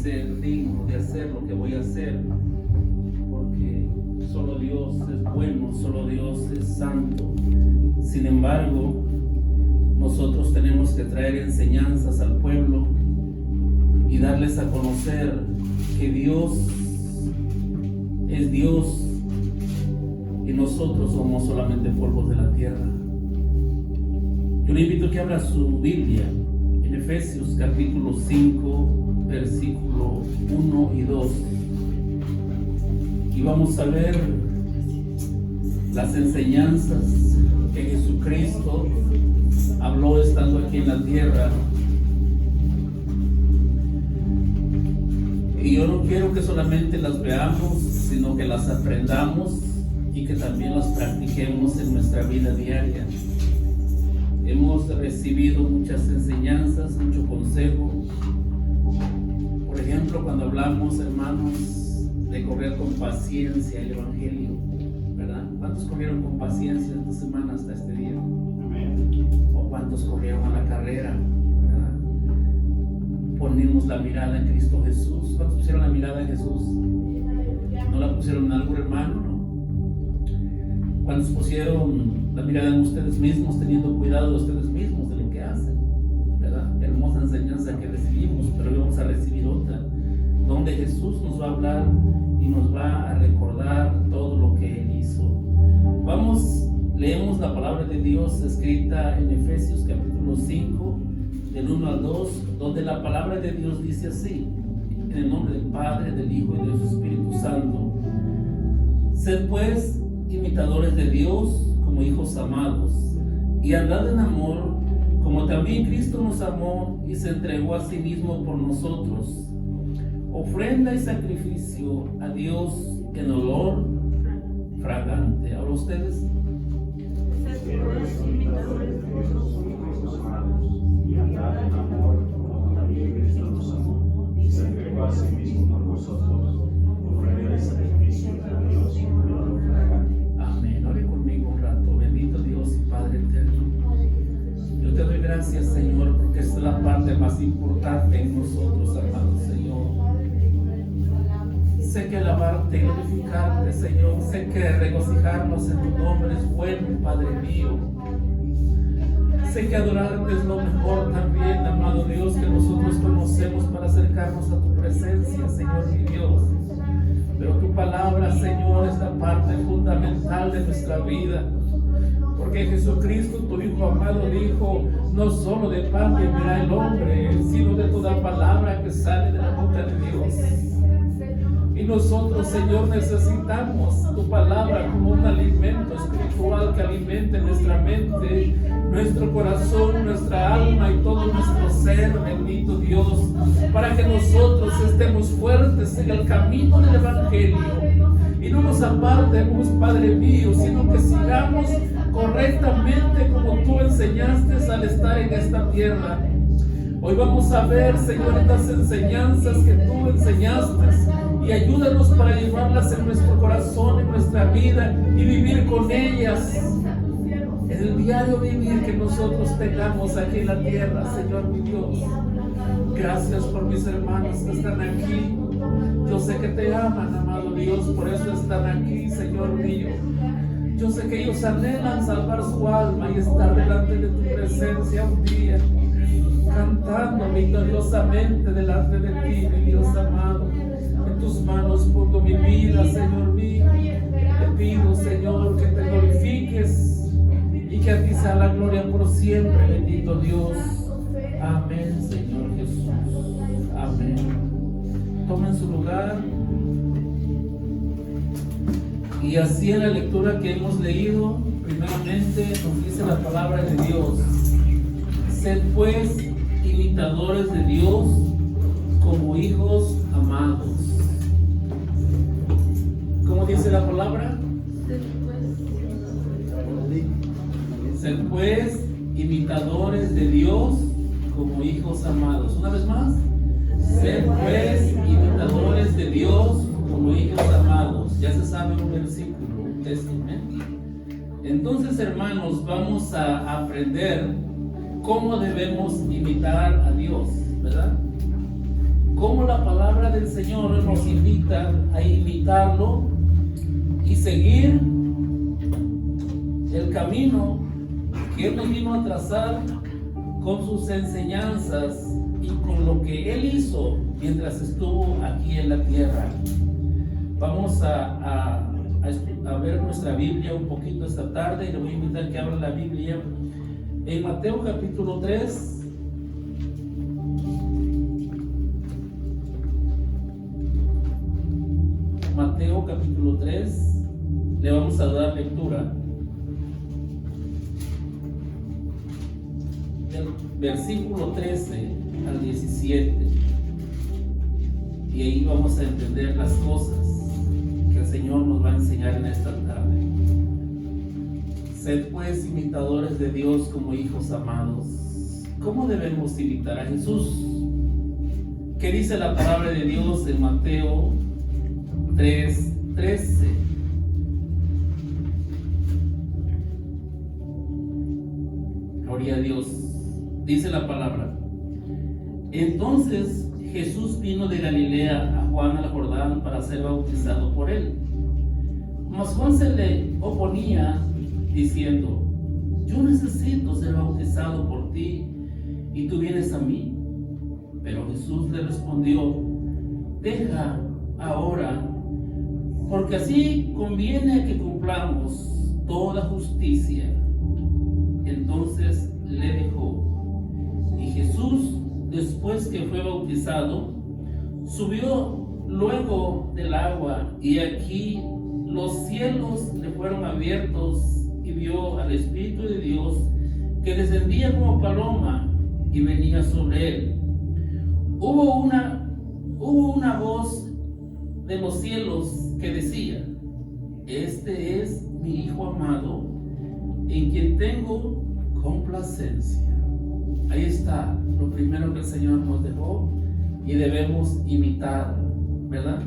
ser digno de hacer lo que voy a hacer, porque solo Dios es bueno, solo Dios es santo. Sin embargo, nosotros tenemos que traer enseñanzas al pueblo y darles a conocer que Dios es Dios y nosotros somos solamente polvos de la tierra. Yo le invito a que abra su Biblia en Efesios capítulo 5, versículo 1 y 2. Y vamos a ver las enseñanzas que Jesucristo habló estando aquí en la tierra. Y yo no quiero que solamente las veamos, sino que las aprendamos y que también las practiquemos en nuestra vida diaria. Hemos recibido muchas enseñanzas, mucho consejo. Por ejemplo, cuando hablamos, hermanos, de correr con paciencia el Evangelio, ¿verdad? ¿Cuántos corrieron con paciencia esta semana hasta este día? ¿O cuántos corrieron a la carrera? ¿Verdad? Ponemos la mirada en Cristo Jesús. ¿Cuántos pusieron la mirada en Jesús? ¿No la pusieron en algún hermano? ¿No? ¿Cuántos pusieron la mirada en ustedes mismos, teniendo cuidado de ustedes mismos, de lo que hacen? ¿Verdad? Hermosa enseñanza que recibimos, pero hoy vamos a recibir otra, donde Jesús nos va a hablar y nos va a recordar todo lo que Él hizo. Leemos la palabra de Dios escrita en Efesios capítulo 5, del 1 al 2, donde la palabra de Dios dice así: en el nombre del Padre, del Hijo y del Espíritu Santo. Sed pues imitadores de Dios como hijos amados, y andad en amor, como también Cristo nos amó y se entregó a sí mismo por nosotros, ofrenda y sacrificio a Dios en olor fragante. ¿Ahora ustedes? Y andad en amor, como también Cristo nos amó y se entregó a sí mismo por nosotros, ofrenda y sacrificio a Dios en olor fragante. Amén. Ore conmigo un rato. Bendito Dios y Padre eterno, yo te doy gracias, Señor, porque esta es la parte más importante en nosotros, amado Señor. Sé que alabarte y glorificarte, Señor, sé que regocijarnos en tu nombre es bueno, Padre mío. Sé que adorarte es lo mejor también, amado Dios, que nosotros conocemos para acercarnos a tu presencia, Señor mi Dios. Pero tu palabra, Señor, es la parte fundamental de nuestra vida. Porque Jesucristo, tu Hijo amado, dijo: no solo de pan vivirá el hombre, sino de toda palabra que sale de la boca de Dios. Y nosotros, Señor, necesitamos tu palabra como un alimento espiritual que alimente nuestra mente, nuestro corazón, nuestra alma y todo nuestro ser, bendito Dios, para que nosotros estemos fuertes en el camino del Evangelio y no nos apartemos, Padre mío, sino que sigamos correctamente como tú enseñaste al estar en esta tierra. Hoy vamos a ver, Señor, estas enseñanzas que tú enseñaste, y ayúdanos para llevarlas en nuestro corazón, en nuestra vida, y vivir con ellas en el diario vivir que nosotros tengamos aquí en la tierra, Señor mi Dios. Gracias por mis hermanos que están aquí. Yo sé que te aman, amado Dios, por eso están aquí, Señor mío. Yo sé que ellos anhelan salvar su alma y estar delante de tu presencia un día, cantando victoriosamente delante de ti, mi Dios amado. En tus manos pongo mi vida, Señor mío. Te pido, Señor, que te glorifiques y que a ti sea la gloria por siempre, bendito Dios. Amén, Señor Jesús. Amén. Tomen su lugar. Y así en la lectura que hemos leído, primeramente nos dice la palabra de Dios: sed pues imitadores de Dios como hijos amados. ¿Cómo dice la palabra? Sed pues imitadores de Dios como hijos amados. Una vez más. Sed pues imitadores de Dios como hijos amados. Ya se sabe un versículo, un texto. Entonces, hermanos, vamos a aprender cómo debemos imitar a Dios, ¿verdad? ¿Cómo cómo la palabra del Señor nos invita a imitarlo y seguir el camino que Él nos vino a trazar con sus enseñanzas y con lo que Él hizo mientras estuvo aquí en la tierra. Vamos a ver nuestra Biblia un poquito esta tarde y le voy a invitar que abra la Biblia en Mateo capítulo 3. Mateo capítulo 3, le vamos a dar lectura del versículo 13 al 17, y ahí vamos a entender las cosas que el Señor nos va a enseñar en esta tarde. Sed pues imitadores de Dios como hijos amados. ¿Cómo debemos imitar a Jesús? ¿Qué dice la palabra de Dios en Mateo 3:13? Gloria a Dios. Dice la palabra: entonces Jesús vino de Galilea a Juan al Jordán para ser bautizado por él. Mas Juan se le oponía diciendo: yo necesito ser bautizado por ti y tú vienes a mí. Pero Jesús le respondió: deja ahora, porque así conviene que cumplamos toda justicia. Entonces le dejó. Y Jesús, después que fue bautizado, subió luego del agua, y aquí los cielos le fueron abiertos, y vio al Espíritu de Dios que descendía como paloma y venía sobre él. Hubo una voz de los cielos que decía: este es mi Hijo amado, en quien tengo complacencia. Ahí está lo primero que el Señor nos dejó y debemos imitar, ¿verdad?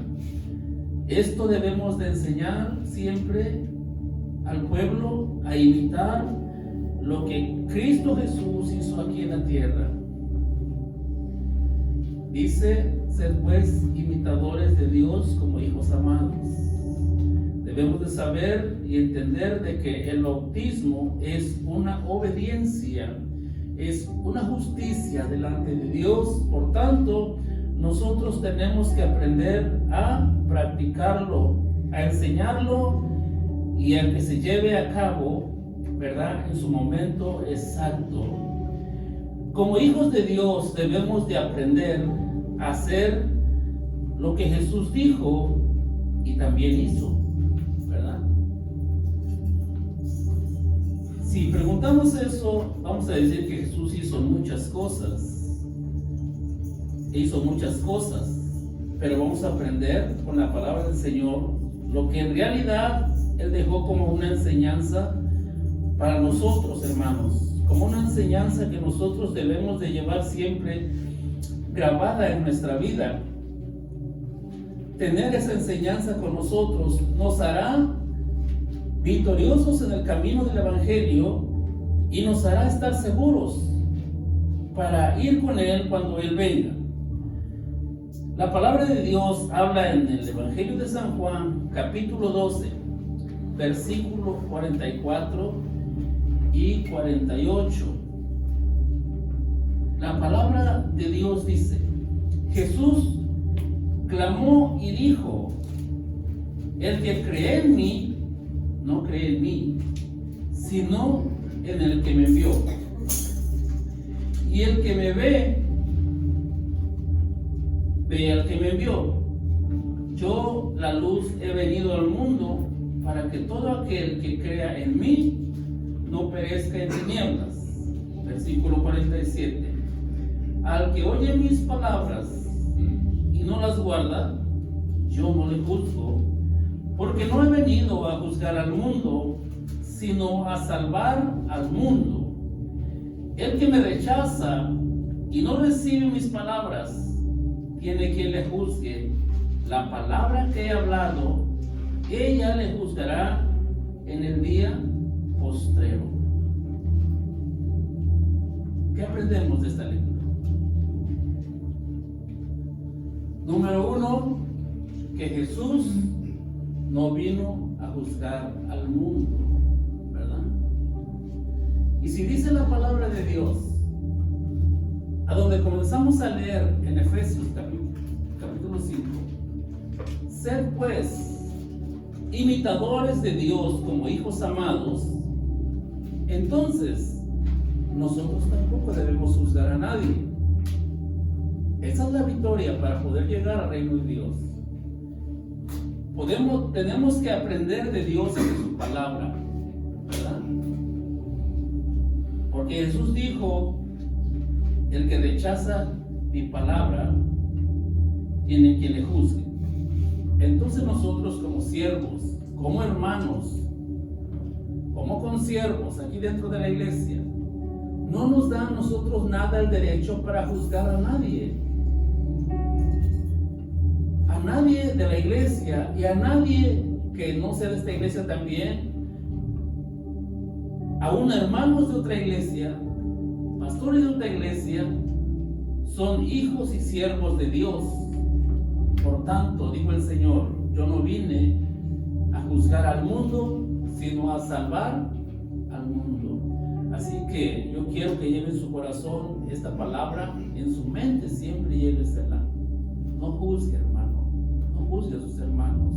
Esto debemos de enseñar siempre al pueblo, a imitar lo que Cristo Jesús hizo aquí en la tierra. Dice: sed pues imitadores de Dios como hijos amados. Debemos de saber y entender de que el bautismo es una obediencia, es una justicia delante de Dios. Por tanto, nosotros tenemos que aprender a practicarlo, a enseñarlo y a que se lleve a cabo, ¿verdad?, en su momento exacto. Como hijos de Dios debemos de aprender a hacer lo que Jesús dijo y también hizo, ¿verdad? Si preguntamos eso, vamos a decir que Jesús hizo muchas cosas, pero vamos a aprender con la palabra del Señor lo que en realidad Él dejó como una enseñanza para nosotros, hermanos, como una enseñanza que nosotros debemos de llevar siempre grabada en nuestra vida. Tener esa enseñanza con nosotros nos hará victoriosos en el camino del Evangelio y nos hará estar seguros para ir con Él cuando Él venga. La palabra de Dios habla en el Evangelio de San Juan, capítulo 12, versículo 44 y 48. La palabra de Dios dice: Jesús clamó y dijo: el que cree en mí, no cree en mí, sino en el que me envió. Y el que me ve, ve al que me envió. Yo, la luz, he venido al mundo para que todo aquel que crea en mí no perezca en tinieblas. Versículo 47. Al que oye mis palabras y no las guarda, yo no le juzgo, porque no he venido a juzgar al mundo, sino a salvar al mundo. El que me rechaza y no recibe mis palabras, tiene quien le juzgue. La palabra que he hablado, ella le juzgará en el día postrero. ¿Qué aprendemos de esta lectura? Número uno, que Jesús no vino a juzgar al mundo, ¿verdad? Y si dice la palabra de Dios, a donde comenzamos a leer en Efesios capítulo 5, sed pues imitadores de Dios como hijos amados, entonces nosotros tampoco debemos juzgar a nadie. Esa es la victoria para poder llegar al reino de Dios. Tenemos que aprender de Dios y de su palabra, ¿verdad? Porque Jesús dijo: el que rechaza mi palabra tiene quien le juzgue. Entonces nosotros, como siervos, como hermanos, como consiervos aquí dentro de la iglesia, no nos da a nosotros nada el derecho para juzgar a nadie. A nadie de la iglesia y a nadie que no sea de esta iglesia también, aún hermanos de otra iglesia, pastores de otra iglesia, son hijos y siervos de Dios. Por tanto, dijo el Señor, yo no vine a juzgar al mundo, sino a salvar al mundo. Así que yo quiero que lleve en su corazón esta palabra, en su mente siempre llévesela. No juzgue, hermano, no juzgue a sus hermanos,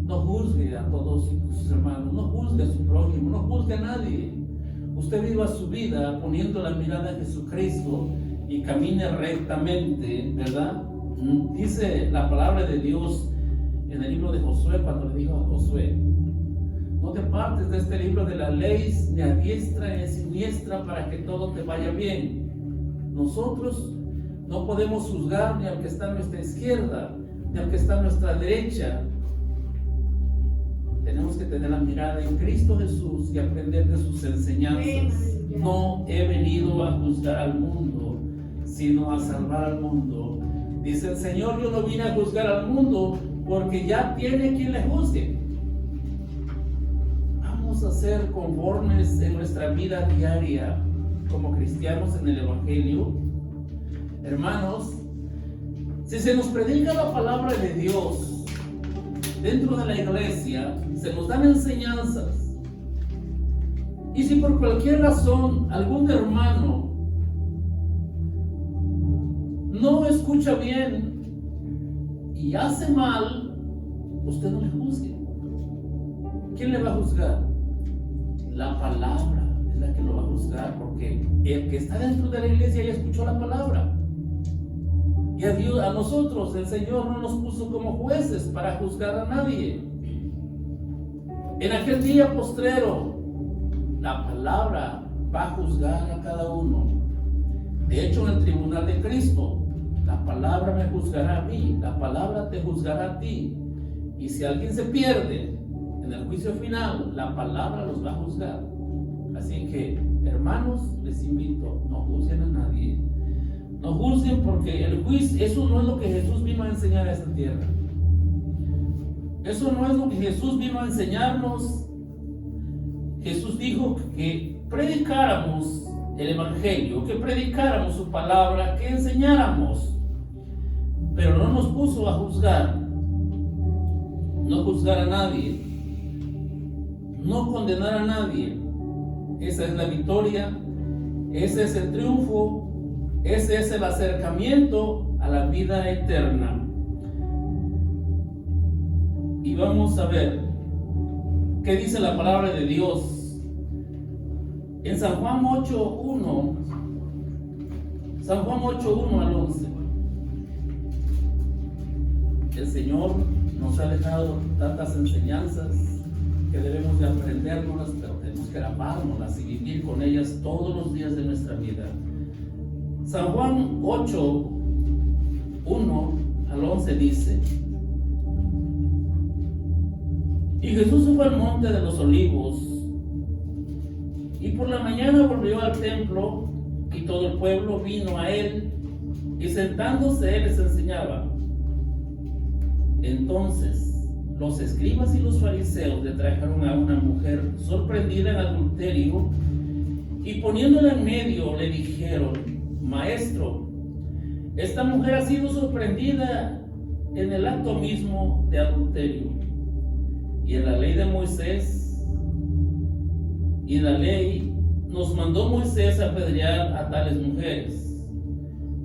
no juzgue a todos sus hermanos, no juzgue a su prójimo, no juzgue a nadie. Usted viva su vida poniendo la mirada en Jesucristo y camine rectamente, ¿verdad? Dice la palabra de Dios en el libro de Josué, cuando le dijo a Josué: no te partes de este libro de la ley, ni a diestra ni a siniestra, para que todo te vaya bien. Nosotros no podemos juzgar ni al que está a nuestra izquierda, ni al que está a nuestra derecha. Tenemos que tener la mirada en Cristo Jesús y aprender de sus enseñanzas. No he venido a juzgar al mundo, sino a salvar al mundo. Dice el Señor: yo no vine a juzgar al mundo, porque ya tiene quien le juzgue. Vamos a ser conformes en nuestra vida diaria como cristianos en el Evangelio. Hermanos, si se nos predica la palabra de Dios dentro de la iglesia, se nos dan enseñanzas, y si por cualquier razón algún hermano no escucha bien y hace mal, usted no le juzgue. ¿Quién le va a juzgar? La palabra es la que lo va a juzgar, porque el que está dentro de la iglesia ya escuchó la palabra. Y a nosotros el Señor no nos puso como jueces para juzgar a nadie. En aquel día postrero, la palabra va a juzgar a cada uno. De hecho, en el tribunal de Cristo, la palabra me juzgará a mí, la palabra te juzgará a ti. Y si alguien se pierde en el juicio final, la palabra los va a juzgar. Así que, hermanos, les invito, no juzguen a nadie. No juzguen, porque el juicio, eso no es lo que Jesús vino a enseñar a esta tierra. Eso no es lo que Jesús vino a enseñarnos. Jesús dijo que predicáramos el Evangelio, que predicáramos su palabra, que enseñáramos. Pero no nos puso a juzgar, no juzgar a nadie, no condenar a nadie. Esa es la victoria, ese es el triunfo, ese es el acercamiento a la vida eterna. Y vamos a ver qué dice la palabra de Dios en San Juan 8:1, San Juan 8:1 al 11. El Señor nos ha dejado tantas enseñanzas que debemos de aprendernos, pero tenemos que grabárnoslas y vivir con ellas todos los días de nuestra vida. San Juan 8:1 al 11 dice: y Jesús se fue al monte de los olivos, y por la mañana volvió al templo, y todo el pueblo vino a él, y sentándose él les enseñaba. Entonces los escribas y los fariseos le trajeron a una mujer sorprendida en adulterio, y poniéndola en medio le dijeron: Maestro, esta mujer ha sido sorprendida en el acto mismo de adulterio. Y en la ley de Moisés, y en la ley nos mandó Moisés a apedrear a tales mujeres.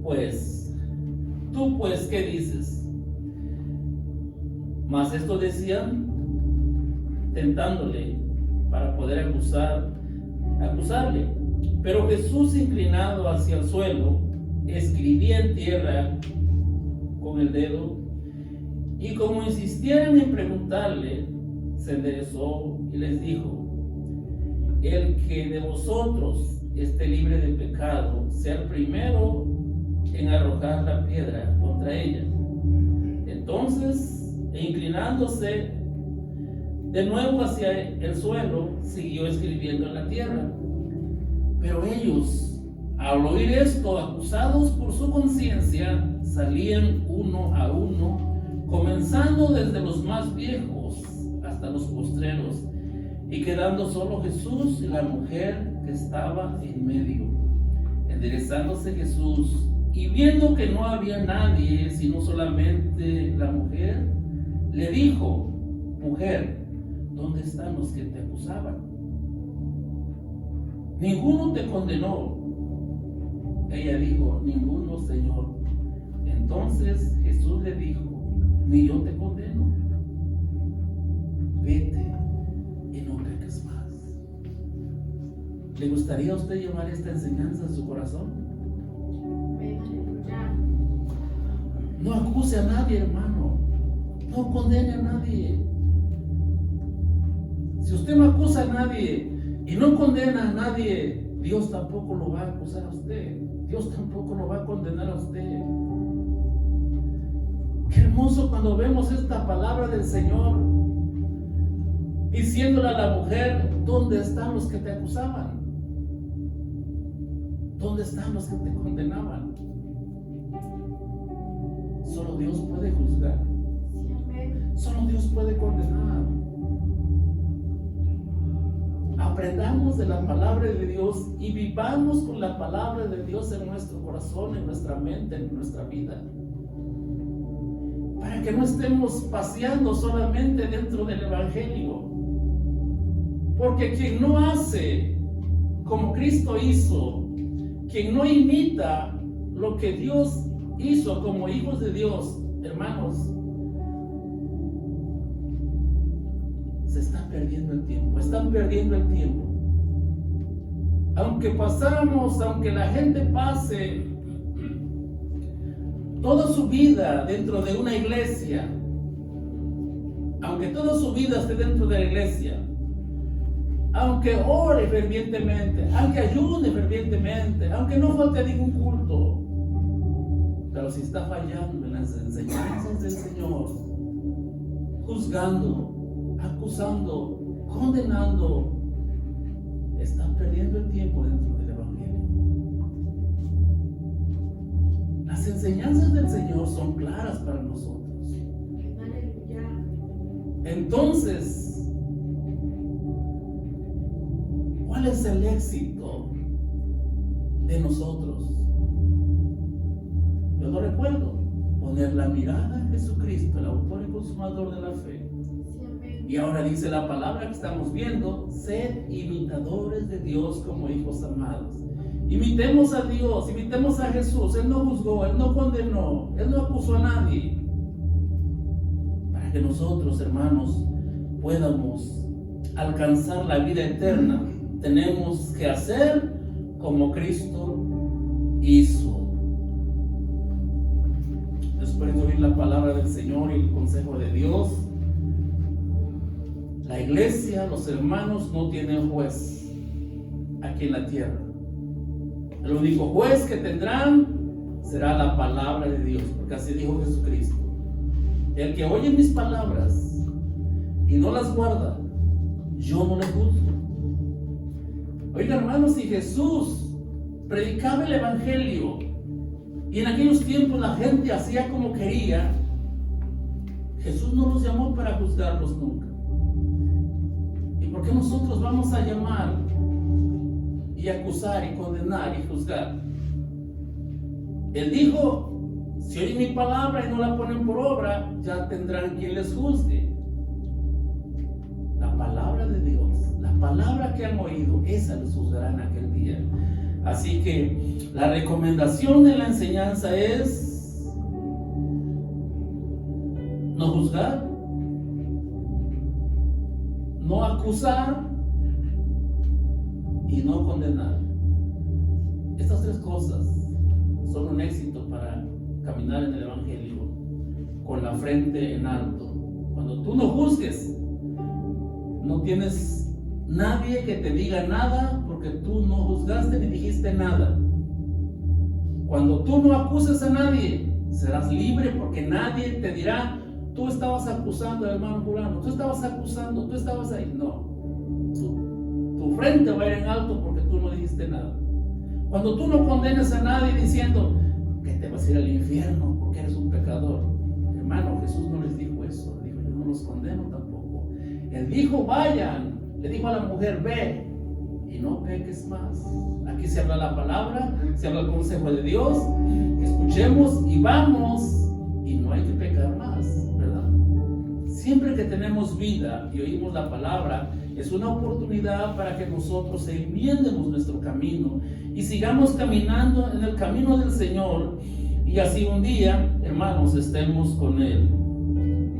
Pues, tú pues, ¿qué dices? Mas esto decían, tentándole para poder acusarle. Pero Jesús, inclinado hacia el suelo, escribía en tierra con el dedo, y como insistieran en preguntarle, se enderezó y les dijo: el que de vosotros esté libre de pecado, sea el primero en arrojar la piedra contra ella. Entonces, inclinándose de nuevo hacia el suelo, siguió escribiendo en la tierra. Pero ellos, al oír esto, acusados por su conciencia, salían uno a uno, comenzando desde los más viejos hasta los postreros, y quedando solo Jesús y la mujer que estaba en medio. Enderezándose Jesús y viendo que no había nadie, sino solamente la mujer, le dijo: mujer, ¿dónde están los que te acusaban? ¿Ninguno te condenó? Ella dijo: ninguno, Señor. Entonces Jesús le dijo: ni yo te condeno. Vete y no peques más. ¿Le gustaría a usted llevar esta enseñanza en su corazón? No acuse a nadie, hermano. No condene a nadie. Si usted no acusa a nadie y no condena a nadie, Dios tampoco lo va a acusar a usted. Dios tampoco lo va a condenar a usted. Qué hermoso cuando vemos esta palabra del Señor diciéndole a la mujer: ¿dónde están los que te acusaban? ¿Dónde están los que te condenaban? Solo Dios puede juzgar. Solo Dios puede condenar. Aprendamos de la palabra de Dios y vivamos con la palabra de Dios en nuestro corazón, en nuestra mente, en nuestra vida, para que no estemos paseando solamente dentro del Evangelio. Porque quien no hace como Cristo hizo, quien no imita lo que Dios hizo como hijos de Dios, hermanos, se están perdiendo el tiempo, están perdiendo el tiempo. Aunque aunque la gente pase toda su vida dentro de una iglesia, aunque toda su vida esté dentro de la iglesia, aunque ore fervientemente, aunque ayune fervientemente, aunque no falte ningún culto, pero si está fallando en las enseñanzas del Señor, juzgando, acusando, condenando, están perdiendo el tiempo dentro del Evangelio. Las enseñanzas del Señor son claras para nosotros. Entonces, ¿cuál es el éxito de nosotros? Yo lo recuerdo: poner la mirada en Jesucristo, el autor y consumador de la fe. Y ahora dice la palabra que estamos viendo: sed imitadores de Dios como hijos amados. Imitemos a Dios, imitemos a Jesús. Él no juzgó, Él no condenó, Él no acusó a nadie. Para que nosotros, hermanos, podamos alcanzar la vida eterna, tenemos que hacer como Cristo hizo. Después de oír la palabra del Señor y el consejo de Dios, la iglesia, los hermanos, no tienen juez aquí en la tierra. El único juez que tendrán será la palabra de Dios, porque así dijo Jesucristo: el que oye mis palabras y no las guarda, yo no le juzgo. Oiga, hermanos, si Jesús predicaba el Evangelio y en aquellos tiempos la gente hacía como quería, Jesús no los llamó para juzgarlos nunca. ¿Y por qué nosotros vamos a llamar y acusar y condenar y juzgar? Él dijo: Si oyen mi palabra y no la ponen por obra, ya tendrán quien les juzgue. La palabra de Dios, la palabra que han oído, esa les juzgará en aquel día. Así que la recomendación de la enseñanza es no juzgar, no acusar y no condenar. Estas tres cosas son un éxito para caminar en el Evangelio con la frente en alto. Cuando tú no juzgues, no tienes nadie que te diga nada, porque tú no juzgaste ni dijiste nada. Cuando tú no acuses a nadie, serás libre, porque nadie te dirá: tú estabas acusando al hermano fulano, tú estabas acusando, tú estabas ahí. No, tu frente va a ir en alto porque tú no dijiste nada. Cuando tú no condenes a nadie diciendo que te vas a ir al infierno porque eres un pecador, hermano, Jesús no les dijo eso. Dijo: yo no los condeno tampoco. Él dijo: vayan. Le dijo a la mujer: ve y no peques más. Aquí se habla la palabra, se habla el consejo de Dios. Escuchemos y vamos, y no hay que pecar más, ¿verdad? Siempre que tenemos vida y oímos la palabra, es una oportunidad para que nosotros enmiendemos nuestro camino y sigamos caminando en el camino del Señor, y así un día, hermanos, estemos con Él.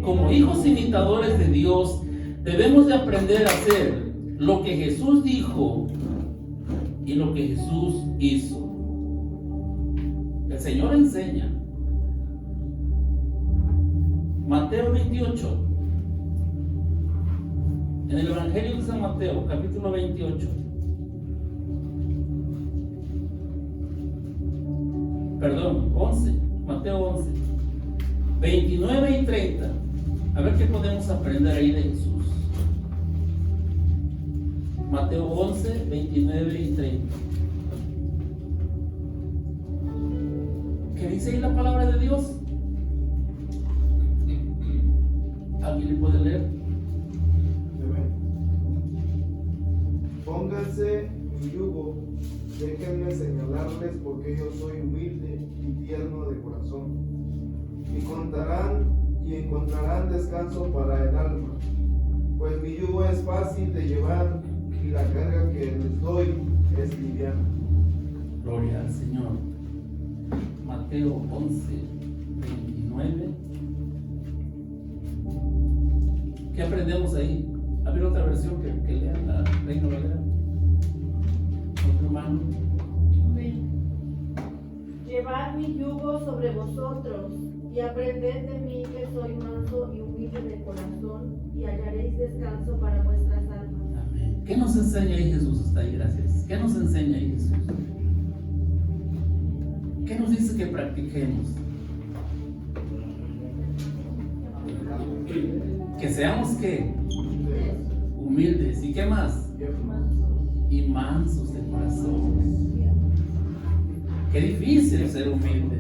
Como hijos imitadores de Dios, debemos de aprender a hacer lo que Jesús dijo y lo que Jesús hizo. El Señor enseña. Mateo 28. En el Evangelio de San Mateo, capítulo 28. Perdón, 11. Mateo 11. 29 y 30. A ver qué podemos aprender ahí de Jesús. Mateo 11, 29 y 30. ¿Qué dice ahí la palabra de Dios? ¿Alguien le puede leer? Pónganse mi yugo, déjenme señalarles, porque yo soy humilde y tierno de corazón, y encontrarán descanso para el alma, pues mi yugo es fácil de llevar y la carga que les doy es liviana. Gloria al Señor. Mateo 11, 29. ¿Qué aprendemos ahí? A ver, otra versión que lean, la Reina Valera. Otro hermano. Llevad mi yugo sobre vosotros y aprended de mí, que soy manso y humilde de corazón, y hallaréis descanso para vuestras almas. Amén. ¿Qué nos enseña ahí Jesús? Está ahí, gracias. ¿Qué nos enseña ahí Jesús? ¿Qué nos dice que practiquemos? Que seamos, ¿qué? Humildes. ¿Y qué más? Y mansos de corazón. Qué difícil ser humilde.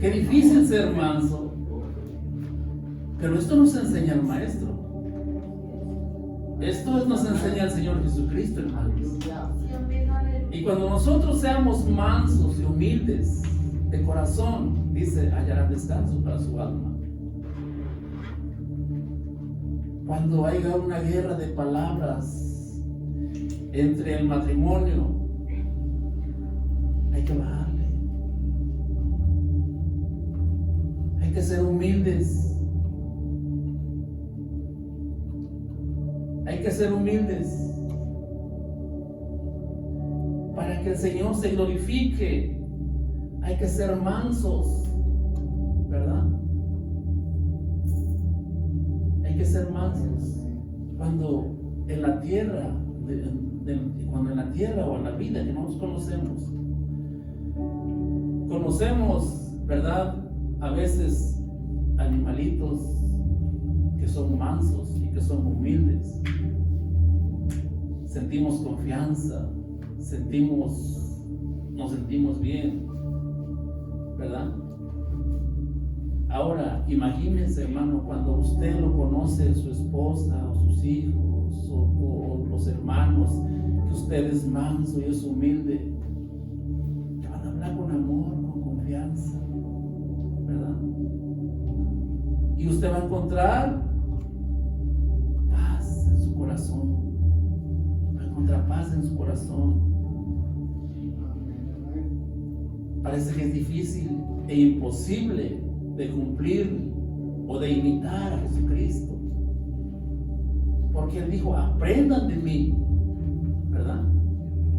Qué difícil ser manso. Pero esto nos enseña el Maestro. Esto nos enseña el Señor Jesucristo, hermanos. Y cuando nosotros seamos mansos y humildes de corazón, dice, hallarán descanso para su alma. Cuando haya una guerra de palabras entre el matrimonio, hay que bajarle. Hay que ser humildes. Hay que ser humildes para que el Señor se glorifique. Hay que ser mansos, ¿verdad? Hay que ser mansos. Cuando en la tierra, cuando en la tierra o en la vida que no nos conocemos, ¿verdad? A veces animalitos que son mansos y que son humildes. Sentimos confianza, nos sentimos bien, ¿verdad? Ahora, imagínense, hermano, cuando usted lo conoce, su esposa o sus hijos o los hermanos, que usted es manso y es humilde, te van a hablar con amor, con confianza. y usted va a encontrar paz en su corazón. Va a encontrar paz en su corazón. Parece que es difícil e imposible de cumplir o de imitar a Jesucristo, porque Él dijo: aprendan de mí, ¿verdad?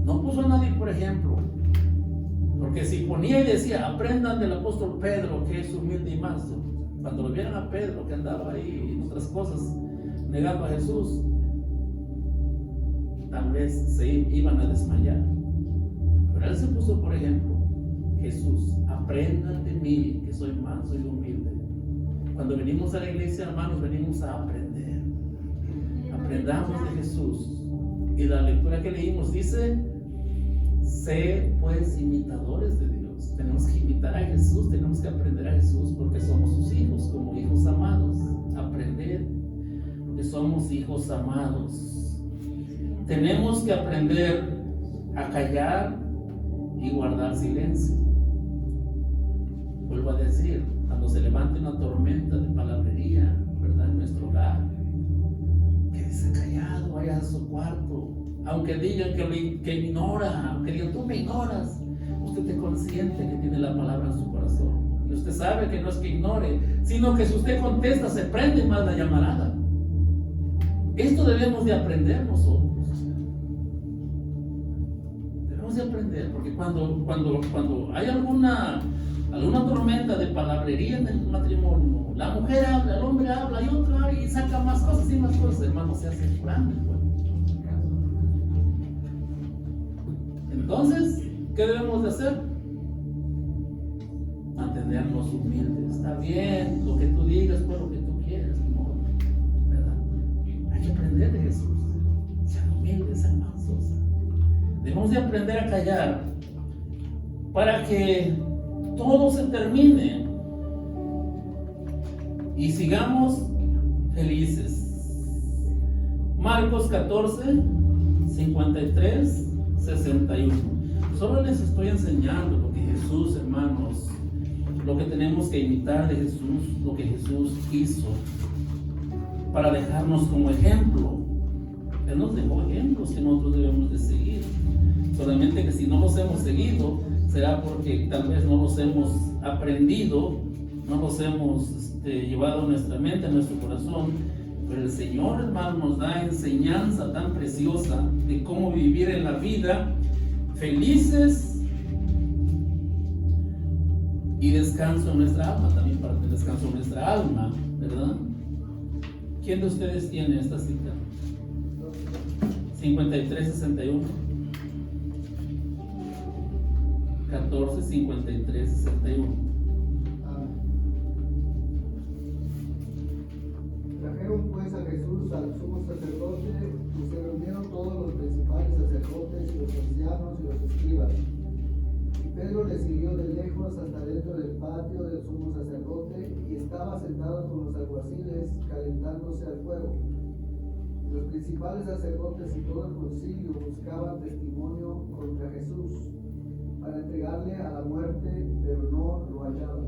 No puso a nadie por ejemplo, porque si ponía y decía: aprendan del apóstol Pedro, que es humilde y manso, cuando lo vieran a Pedro que andaba ahí en otras cosas negando a Jesús, tal vez se iban a desmayar. Pero Él se puso por ejemplo: Jesús, aprendan de mí, que soy manso y humilde. Cuando venimos a la iglesia, hermanos, venimos a aprender. Aprendamos de Jesús. Y la lectura que leímos dice: sé pues imitadores de Dios. Tenemos que imitar a Jesús, tenemos que aprender a Jesús, porque somos sus hijos, como hijos amados. Aprender, porque somos hijos amados. Tenemos que aprender a callar y guardar silencio. Vuelvo a decir, cuando se levante una tormenta de palabrería, ¿verdad?, en nuestro hogar, quédese callado, vaya a su cuarto. Aunque digan que ignora, aunque digan: tú me ignoras, usted es consciente que tiene la palabra en su corazón. Y usted sabe que no es que ignore, sino que si usted contesta, se prende más la llamarada. Esto debemos de aprender nosotros. Debemos de aprender, porque cuando hay alguna tormenta de palabrería en el matrimonio, la mujer habla, el hombre habla, y otro habla, y saca más cosas y más cosas, hermano, se hace grande. Entonces, ¿qué debemos de hacer? Mantenernos humildes. Está bien, lo que tú digas fue lo que tú quieres, ¿no? ¿Verdad? Hay que aprender de Jesús. Sean humildes, sean mansos. Debemos de aprender a callar para que todo se termine y sigamos felices. Marcos 14, 53, 61. Solo les estoy enseñando lo que Jesús, hermanos, lo que tenemos que imitar de Jesús, lo que Jesús hizo, para dejarnos como ejemplo. Él nos dejó ejemplos que nosotros debemos de seguir. Solamente que si no los hemos seguido, será porque tal vez no los hemos aprendido, no los hemos llevado a nuestra mente, a nuestro corazón. Pero el Señor, hermano, nos da enseñanza tan preciosa de cómo vivir en la vida felices y descanso en nuestra alma, también para el descanso en nuestra alma, ¿verdad? ¿Quién de ustedes tiene esta cita? 53-61. 14-53-61. Trajeron pues a Jesús al sumo sacerdote y se reunieron todos los principales sacerdotes y los ancianos y los escribas. Y Pedro le siguió de lejos hasta dentro del patio del sumo sacerdote y estaba sentado con los alguaciles calentándose al fuego. Y los principales sacerdotes y todo el concilio buscaban testimonio contra Jesús para entregarle a la muerte, pero no lo hallaban.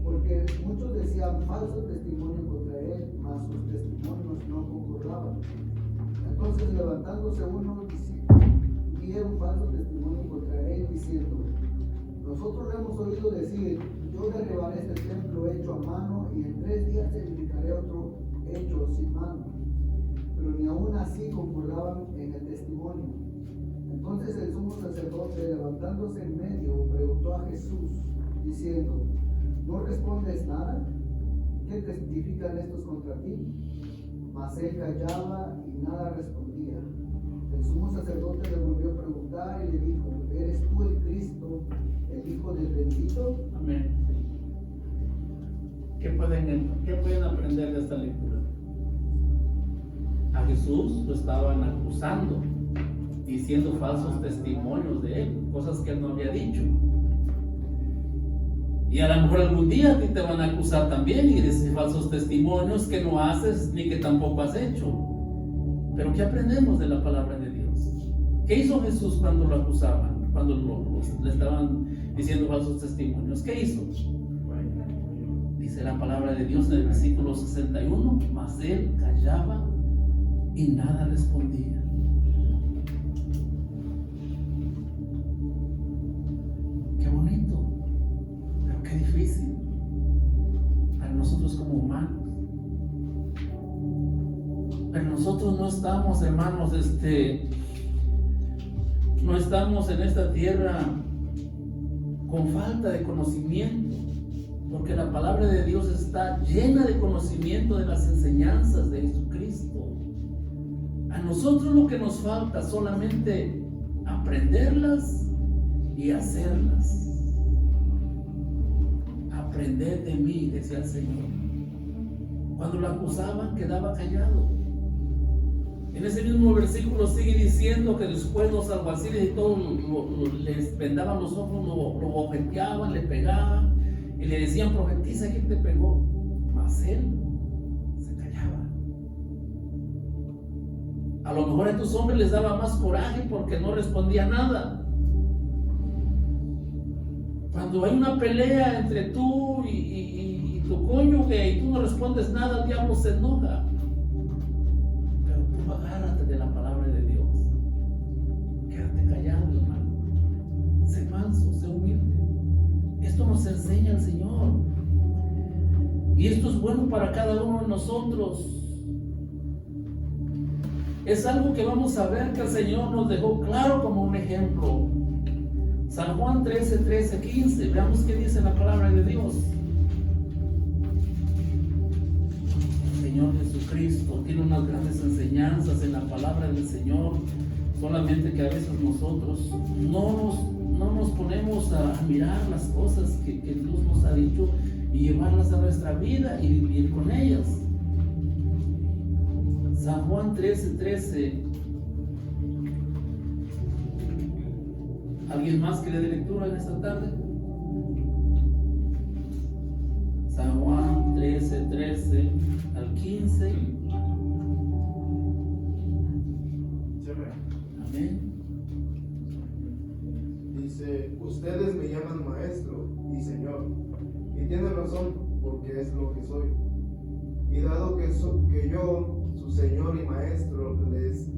Porque muchos decían falso testimonio contra él, mas sus testimonios no concordaban. Entonces, levantándose uno, dieron falso testimonio contra él, diciendo: nosotros le hemos oído decir: yo derribaré este templo hecho a mano, y en 3 días edificaré otro hecho sin mano. Pero ni aún así concordaban en el testimonio. Entonces el sumo sacerdote, levantándose en medio, preguntó a Jesús, diciendo: ¿no respondes nada? ¿Qué testifican estos contra ti? Mas él callaba y nada respondía. El sumo sacerdote le volvió a preguntar y le dijo: ¿eres tú el Cristo, el Hijo del Bendito? Amén. ¿Qué pueden aprender de esta lectura? A Jesús lo estaban acusando, diciendo falsos testimonios de él, cosas que él no había dicho. Y a lo mejor algún día a ti te van a acusar también y decir falsos testimonios que no haces ni que tampoco has hecho. Pero ¿qué aprendemos de la palabra de Dios? ¿Qué hizo Jesús cuando lo acusaban? Cuando le estaban diciendo falsos testimonios. ¿Qué hizo? Dice Dice la palabra de Dios en el versículo 61, mas él callaba y nada respondía. Qué bonito, pero qué difícil para nosotros como humanos. Pero nosotros no estamos, hermanos, no estamos en esta tierra con falta de conocimiento, porque la palabra de Dios está llena de conocimiento de las enseñanzas de Jesucristo. A nosotros lo que nos falta solamente aprenderlas y hacerlas. Aprended de mí, decía el Señor. Cuando lo acusaban, quedaba callado. En ese mismo versículo sigue diciendo que después los alguaciles y todos les vendaban los ojos, lo bofeteaban, le pegaban y le decían: profetiza, ¿quién te pegó? Mas él se callaba. A lo mejor a estos hombres les daba más coraje porque no respondía nada. Cuando hay una pelea entre tú y tu cónyuge y tú no respondes nada, el diablo se enoja. Pero tú agárrate de la palabra de Dios. Quédate callado, hermano. Sé manso, sé humilde. Esto nos enseña el Señor. Y esto es bueno para cada uno de nosotros. Es algo que vamos a ver que el Señor nos dejó claro como un ejemplo. San Juan 13, 15. Veamos qué dice la palabra de Dios. El Señor Jesucristo tiene unas grandes enseñanzas en la palabra del Señor. Solamente que a veces nosotros no nos ponemos a mirar las cosas que Dios nos ha dicho y llevarlas a nuestra vida y vivir con ellas. San Juan 13. ¿Alguien más que le dé lectura en esta tarde? San Juan 13 al 15. Amén. Dice: ustedes me llaman maestro y señor, y tienen razón, porque es lo que soy. Y dado que yo, su señor y maestro, les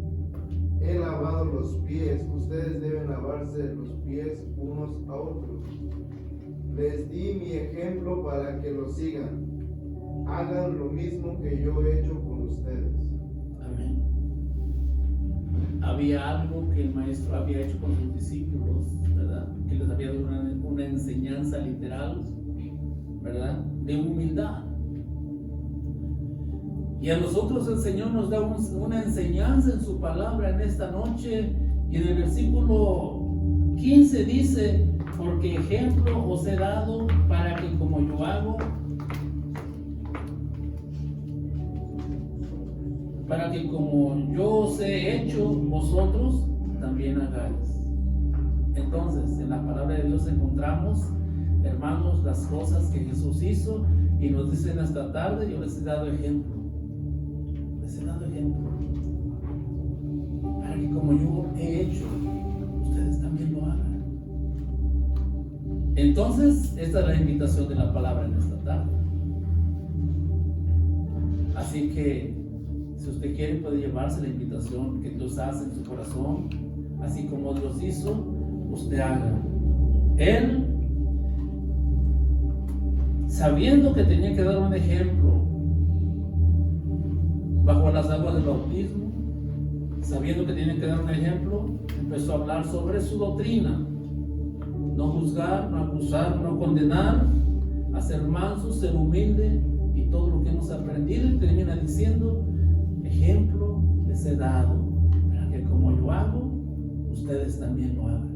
he lavado los pies, ustedes deben lavarse los pies unos a otros. Les di mi ejemplo para que lo sigan. Hagan lo mismo que yo he hecho con ustedes. Amén. Había algo que el maestro había hecho con sus discípulos, ¿verdad? Que les había dado una enseñanza literal, ¿verdad? De humildad. Y a nosotros el Señor nos da una enseñanza en su palabra en esta noche. Y en el versículo 15 dice: porque ejemplo os he dado para que como yo hago, para que como yo os he hecho, vosotros también hagáis. Entonces, en la palabra de Dios encontramos, hermanos, las cosas que Jesús hizo, y nos dicen esta tarde: yo les he dado ejemplo. Les he dado ejemplo. Para que como yo he hecho, ustedes también lo hagan. Entonces, esta es la invitación de la palabra en esta tarde. Así que, si usted quiere, puede llevarse la invitación que Dios hace en su corazón. Así como Dios hizo, usted haga. Él, sabiendo que tenía que dar un ejemplo bajo las aguas del bautismo, sabiendo que tenía que dar un ejemplo, empezó a hablar sobre su doctrina: no juzgar, no acusar, no condenar, a ser manso, ser humilde, y todo lo que hemos aprendido. Y termina diciendo: ejemplo les he dado para que como yo hago, ustedes también lo hagan.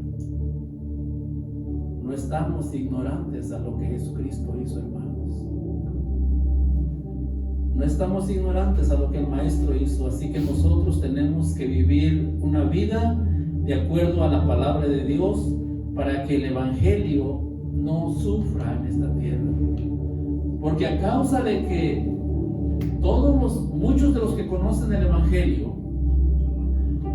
No estamos ignorantes a lo que Jesucristo hizo, hermanos. No estamos ignorantes a lo que el Maestro hizo. Así que nosotros tenemos que vivir una vida de acuerdo a la palabra de Dios, para que el Evangelio no sufra en esta tierra. Porque a causa de que muchos de los que conocen el Evangelio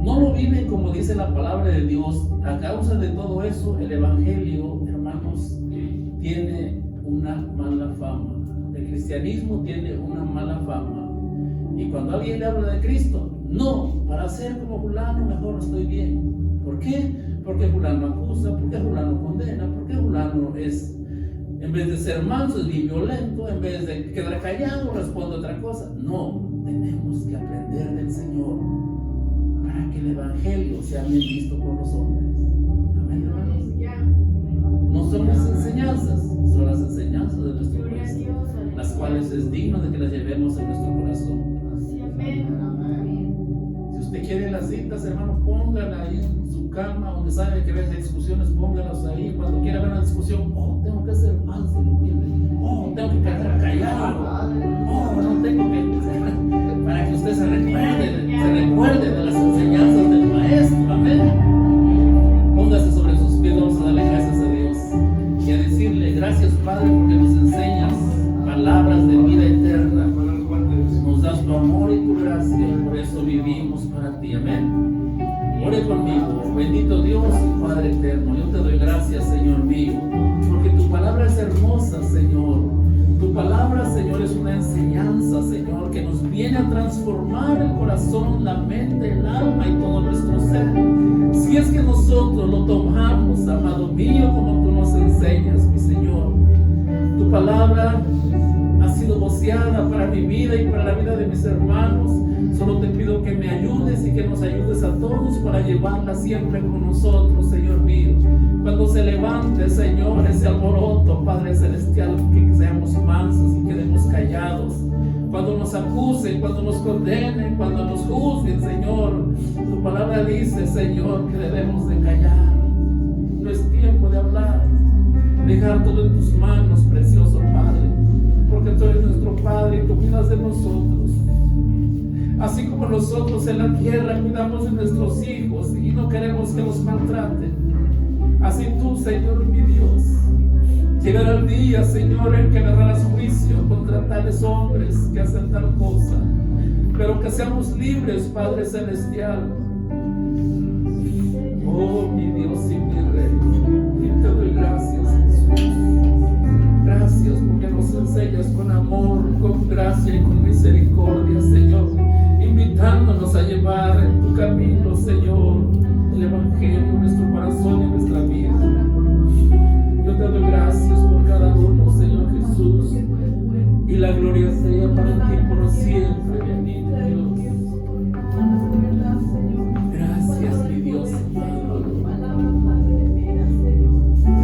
no lo viven como dice la palabra de Dios, a causa de todo eso, el Evangelio, hermanos, tiene una mala fama de que cristianismo tiene una mala fama. Y cuando alguien le habla de Cristo, no, para ser como fulano mejor estoy bien. ¿Por qué? Porque fulano acusa, porque fulano condena, porque fulano es, en vez de ser manso, es bien violento, en vez de quedar callado, responde otra cosa. No, tenemos que aprender del Señor para que el Evangelio sea bien visto por los hombres. Amén, hermanos. No son las enseñanzas, son las enseñanzas de nuestro Maestro, las cuales es digno de que las llevemos en nuestro corazón. Si usted quiere las citas, hermano, póngala ahí en su cama, donde sabe que ves discusiones, póngalas ahí. Cuando quiera ver una discusión, oh, tengo que ser manso y humilde, oh, tengo que quedar callado, oh, no tengo que, para que usted se recuerde de las enseñanzas del Maestro. Amén. Póngase sobre sus pies, vamos a darle gracias a Dios y a decirle gracias, Padre, porque nos enseñas palabras de vida eterna. Nos das tu amor y tu gracia y por eso vivimos para ti. Amén. Ore conmigo. Bendito Dios y Padre eterno, yo te doy gracias, Señor mío, porque tu palabra es hermosa, Señor. Tu palabra, Señor, es una enseñanza, Señor, que nos viene a transformar el corazón, la mente, el alma y todo nuestro ser. Si es que nosotros lo tomamos, amado mío, como tú nos enseñas, mi Señor. Tu palabra ha sido voceada para mi vida y para la vida de mis hermanos. Solo te pido que me ayudes y que nos ayudes a todos para llevarla siempre con nosotros, Señor mío. Cuando se levante, Señor, ese alboroto, Padre Celestial, que seamos mansos y quedemos callados. Cuando nos acusen, cuando nos condenen, cuando nos juzguen, Señor, tu palabra dice, Señor, que debemos de callar. No es tiempo de hablar. Dejar todo en tus manos, precioso Padre, porque tú eres nuestro Padre y tú cuidas de nosotros. Así como nosotros en la tierra cuidamos de nuestros hijos y no queremos que los maltraten, así tú, Señor mi Dios, llegará el día, Señor, en que agarrarás juicio contra tales hombres que hacen tal cosa, pero que seamos libres, Padre Celestial. Oh, mi Dios y mi Rey, y te doy gracias, Jesús.